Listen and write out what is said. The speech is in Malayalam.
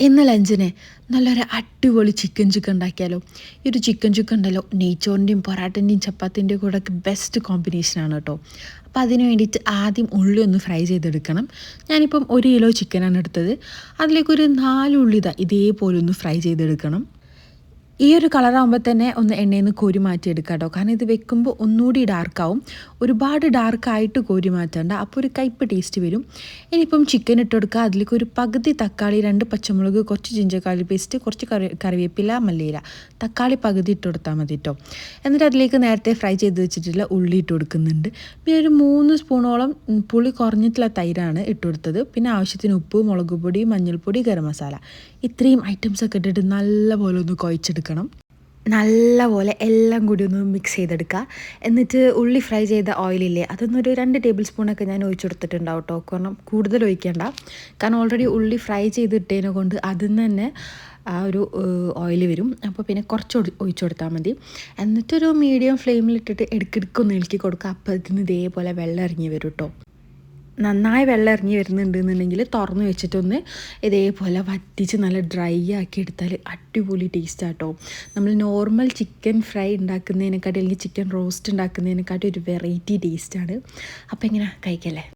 ഇന്ന് ലഞ്ചിന് നല്ലൊരു അടിപൊളി ചിക്കൻ ഉണ്ടാക്കിയാലോ. ഈ ഒരു ചിക്കൻ ഉണ്ടല്ലോ, നെയ്ച്ചോറിൻ്റെയും പൊറാട്ടൻ്റെയും ചപ്പാത്തിൻ്റെയും കൂടെ ഒക്കെ ബെസ്റ്റ് കോമ്പിനേഷനാണ് കേട്ടോ. അപ്പോൾ അതിന് വേണ്ടിയിട്ട് ആദ്യം ഉള്ളി ഒന്ന് ഫ്രൈ ചെയ്തെടുക്കണം. ഞാനിപ്പം 1 കിലോ ചിക്കനാണ് എടുത്തത്. അതിലേക്കൊരു 4 ഉള്ളി ഇതേപോലെ ഒന്ന് ഫ്രൈ ചെയ്തെടുക്കണം. ഈ ഒരു കളറാകുമ്പോൾ തന്നെ ഒന്ന് എണ്ണയിൽ നിന്ന് കോരി മാറ്റിയെടുക്കാം കേട്ടോ. കാരണം ഇത് വെക്കുമ്പോൾ ഒന്നുകൂടി ഡാർക്കാവും. ഒരുപാട് ഡാർക്കായിട്ട് കോരി മാറ്റണ്ട, അപ്പോൾ ഒരു കയ്പ്പ് ടേസ്റ്റ് വരും. ഇനിയിപ്പം ചിക്കൻ ഇട്ട് കൊടുക്കുക. അതിലേക്ക് ഒരു പകുതി തക്കാളി, 2 പച്ചമുളക്, കുറച്ച് ജിഞ്ചർ പേസ്റ്റ്, കുറച്ച് കറിവേപ്പില, മല്ലിയില, തക്കാളി പകുതി ഇട്ട് കൊടുത്താൽ മതി കേട്ടോ. എന്നിട്ട് അതിലേക്ക് നേരത്തെ ഫ്രൈ ചെയ്ത് വെച്ചിട്ടുള്ള ഉള്ളി ഇട്ട് കൊടുക്കുന്നുണ്ട്. പിന്നെ ഒരു 3 സ്പൂണോളം പുളി കുറഞ്ഞിട്ടുള്ള തൈരാണ് ഇട്ട് കൊടുത്തത്. പിന്നെ ആവശ്യത്തിന് ഉപ്പ്, മുളക് പൊടി, മഞ്ഞൾപ്പൊടി, ഗരം മസാല, ഇത്രയും ഐറ്റംസൊക്കെ ഇട്ടിട്ട് നല്ലപോലെ ഒന്ന് കുഴച്ചെടുക്കണം. നല്ലപോലെ എല്ലാം കൂടി ഒന്ന് മിക്സ് ചെയ്തെടുക്കുക. എന്നിട്ട് ഉള്ളി ഫ്രൈ ചെയ്ത ഓയിലില്ലേ, അതൊന്നൊരു 2 ടേബിൾ സ്പൂണൊക്കെ ഞാൻ ഒഴിച്ചു കൊടുത്തിട്ടുണ്ടാവും കേട്ടോ. കാരണം കൂടുതൽ ഒഴിക്കേണ്ട, കാരണം ഓൾറെഡി ഉള്ളി ഫ്രൈ ചെയ്തിട്ടതിനെ കൊണ്ട് അതിൽ നിന്ന് തന്നെ ആ ഒരു ഓയിൽ വരും. അപ്പോൾ പിന്നെ കുറച്ച് ഒഴിച്ചു കൊടുത്താൽ മതി. എന്നിട്ടൊരു മീഡിയം ഫ്ലെയിമിലിട്ടിട്ട് ഇടയ്ക്കിടയ്ക്കൊന്ന് ഇളക്കി കൊടുക്കുക. അപ്പോൾ ഇതിന് ഇതേപോലെ വെള്ളം ഇറങ്ങി വരും കേട്ടോ. നന്നായി വെള്ളം ഇറങ്ങി വരുന്നുണ്ടെന്നുണ്ടെങ്കിൽ തുറന്ന് വെച്ചിട്ടൊന്ന് ഇതേപോലെ വറ്റിച്ച് നല്ല ഡ്രൈ ആക്കി എടുത്താൽ അടിപൊളി ടേസ്റ്റ് ആട്ടോ. നമ്മൾ നോർമൽ ചിക്കൻ ഫ്രൈ ഉണ്ടാക്കുന്നതിനെക്കാട്ടി അല്ലെങ്കിൽ ചിക്കൻ റോസ്റ്റ് ഉണ്ടാക്കുന്നതിനെക്കാട്ടി ഒരു വെറൈറ്റി ടേസ്റ്റാണ്. അപ്പോൾ എങ്ങനെ കഴിക്കല്ലേ.